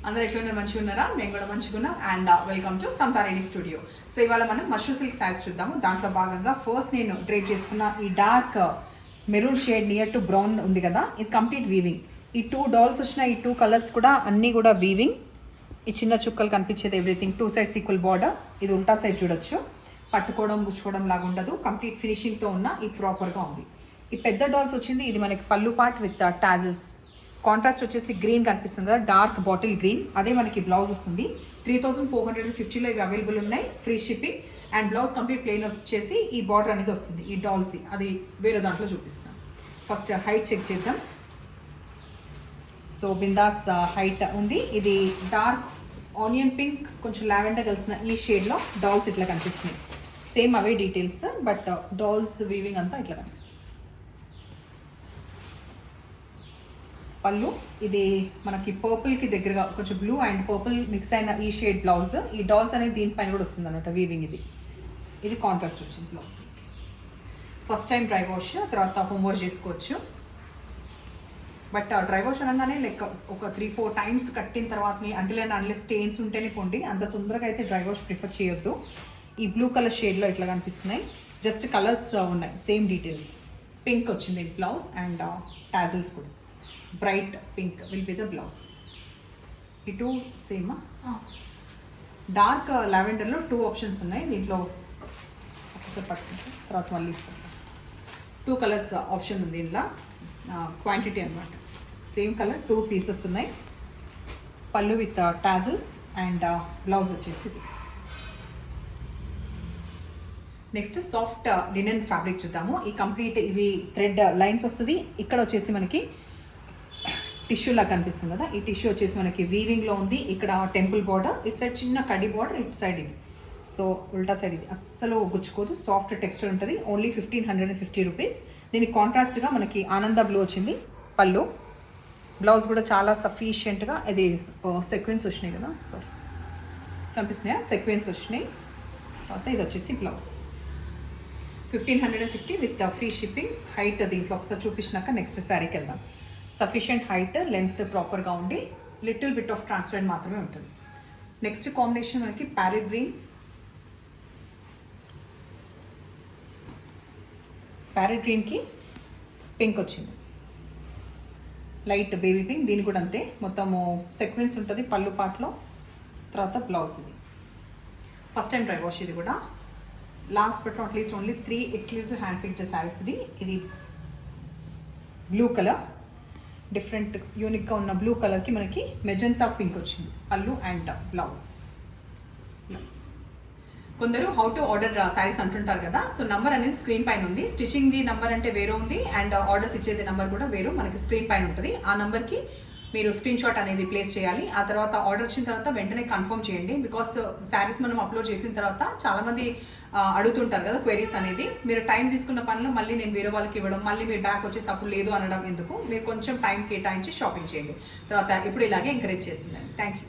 అందరూ ఎట్లున్నారు? మంచిగా ఉన్నారా? మేము కూడా మంచిగా ఉన్నాం. And welcome to సమతారెడ్డి studio. So ఇవాళ మనం మష్రూమ్ సిల్క్ శారీస్ చూద్దాము. దాంట్లో భాగంగా ఫస్ట్ నేను డ్రేప్ చేసుకున్న ఈ dark maroon shade near to brown ఉంది కదా, ఇది కంప్లీట్ వీవింగ్. ఈ 2 డాల్స్ వచ్చిన ఈ 2 కలర్స్ కూడా అన్నీ కూడా వీవింగ్. ఈ చిన్న చుక్కలు కనిపించేది ఎవ్రీథింగ్ 2 సైడ్స్ ఈక్వల్ బార్డర్. ఇది ఉల్టా సైడ్ చూడొచ్చు, పట్టుకోవడం గుచ్చుకోవడం లాగా ఉండదు, కంప్లీట్ ఫినిషింగ్తో ఉన్న ఈ ప్రాపర్గా ఉంది. ఈ పెద్ద డాల్స్ వచ్చింది, ఇది మనకి పళ్ళు పార్ట్ విత్ టాజల్స్. కాంట్రాస్ట్ వచ్చేసి గ్రీన్ కనిపిస్తుంది కదా, డార్క్ బాటిల్ గ్రీన్. అదే మనకి బ్లౌజ్ వస్తుంది. 3450లో ఇవి అవైలబుల్ ఉన్నాయి, free shipping. And blouse complete plain వచ్చేసి ఈ బార్డర్ అనేది వస్తుంది ఈ డాల్స్ది. అది వేరే దాంట్లో చూపిస్తాను. ఫస్ట్ హైట్ చెక్ చేద్దాం. సో బిందాస్ హైట్ ఉంది. ఇది డార్క్ ఆనియన్ పింక్ కొంచెం లావెండర్ కలిసిన ఈ షేడ్లో డాల్స్ ఇట్లా కనిపిస్తున్నాయి. Same away details, but dolls weaving అంతా ఇట్లా కనిపిస్తుంది. పళ్ళు ఇది మనకి పర్పుల్కి దగ్గరగా కొంచెం బ్లూ అండ్ పర్పుల్ మిక్స్ అయిన ఈ షేడ్ బ్లౌజ్. ఈ డాల్స్ అనేది దీనిపైన కూడా వస్తుంది అనమాట వీవింగ్. ఇది కాంట్రాస్ట్ వచ్చింది blouse. First time dry wash, తర్వాత హోమ్ వాష్ చేసుకోవచ్చు. బట్ డ్రై వాష్ అనగానే లైక్ ఒక 3-4 టైమ్స్ కట్టిన తర్వాత అంటే స్టెయిన్స్ ఉంటేనే పొండి, అంత తొందరగా అయితే డ్రై వాష్ ప్రిఫర్ చేయొద్దు. ఈ బ్లూ కలర్ షేడ్లో ఇట్లా కనిపిస్తున్నాయి. జస్ట్ కలర్స్ ఉన్నాయి, సేమ్ డీటెయిల్స్. పింక్ వచ్చింది బ్లౌజ్ అండ్ టాజల్స్ కూడా bright pink will be the blouse. ఈ 2 సేమ్. డార్క్ లావెండర్లో 2 ఆప్షన్స్ ఉన్నాయి. దీంట్లో ఒకసారి పట్టుకుంటే తర్వాత మళ్ళీ ఇస్తాను. 2 కలర్స్ ఆప్షన్ ఉంది ఇందులో, క్వాంటిటీ అనమాట. సేమ్ కలర్ 2 పీసెస్ ఉన్నాయి. పళ్ళు విత్ టాజల్స్ అండ్ బ్లౌజ్ వచ్చేసి. నెక్స్ట్ సాఫ్ట్ లినెన్ ఫ్యాబ్రిక్ చూద్దాము. ఈ కంప్లీట్ ఇవి థ్రెడ్ లైన్స్ వస్తుంది. ఇక్కడ వచ్చేసి మనకి టిష్యూ లాగా కనిపిస్తుంది కదా, ఈ టిష్యూ వచ్చేసి మనకి వీవింగ్లో ఉంది. ఇక్కడ టెంపుల్ బార్డర్, ఇటు సైడ్ చిన్న కడి బార్డర్, ఇటు సైడ్ ఇది. సో ఉల్టా సైడ్ ఇది అస్సలు గుచ్చుకోదు, సాఫ్ట్ టెక్స్చర్ ఉంటుంది. Only 1550 rupees. దీనికి కాంట్రాస్ట్గా మనకి ఆనంద బ్లూ వచ్చింది పళ్ళు. బ్లౌజ్ కూడా చాలా సఫిషియెంట్గా ఇది సెక్వెన్స్ వచ్చినాయి కదా, సారీ కనిపిస్తున్నాయా, సెక్వెన్స్ వచ్చినాయి. తర్వాత ఇది వచ్చేసి blouse 1550 with free shipping. Height దీంట్లో ఒకసారి చూపించినాక నెక్స్ట్ శారీకి వెళ్దాం. సఫిషియంట్ హైట్, లెంత్ ప్రాపర్గా ఉండి లిటిల్ బిట్ ఆఫ్ ట్రాన్స్పరెంట్ మాత్రమే ఉంటుంది. నెక్స్ట్ కాంబినేషన్ మనకి ప్యారెట్ గ్రీన్, ప్యారెట్ గ్రీన్కి పింక్ వచ్చింది, లైట్ బేబీ పింక్. దీని కూడా అంతే, మొత్తము సెక్వెన్స్ ఉంటుంది పళ్ళు పాటలో. తర్వాత బ్లౌజ్ ఇది ఫస్ట్ టైం డ్రై వాష్. ఇది కూడా last but not least only 3 exclusive hand picked saris. ఇది బ్లూ కలర్, డిఫరెంట్ యూనిక్గా ఉన్న బ్లూ కలర్కి మనకి మెజంతా పింక్ వచ్చింది పళ్ళు అండ్ బ్లౌజ్. కొందరు హౌ టు ఆర్డర్ శారీస్ అంటుంటారు కదా, సో నంబర్ అనేది స్క్రీన్ పైన ఉంది. స్టిచ్చింగ్ది నంబర్ అంటే వేరే ఉంది, అండ్ ఆర్డర్స్ ఇచ్చేది నెంబర్ కూడా వేరు మనకి స్క్రీన్ పైన ఉంటుంది. ఆ నెంబర్కి మీరు స్క్రీన్ షాట్ అనేది ప్లేస్ చేయాలి. ఆ తర్వాత ఆర్డర్ వచ్చిన తర్వాత వెంటనే కన్ఫర్మ్ చేయండి. బికాస్ శారీస్ మనం అప్లోడ్ చేసిన తర్వాత చాలామంది అడుగుతుంటారు కదా క్వైరీస్ అనేది. మీరు టైం తీసుకున్న పనిలో మళ్ళీ నేను వేరే వాళ్ళకి ఇవ్వడం, మళ్ళీ మీరు బ్యాక్ వచ్చేసి అప్పుడు లేదు అనడం ఎందుకు, మీరు కొంచెం టైం కేటాయించి షాపింగ్ చేయండి. తర్వాత ఇప్పుడు ఇలాగే ఎంకరేజ్ చేస్తున్నాను. Thank you.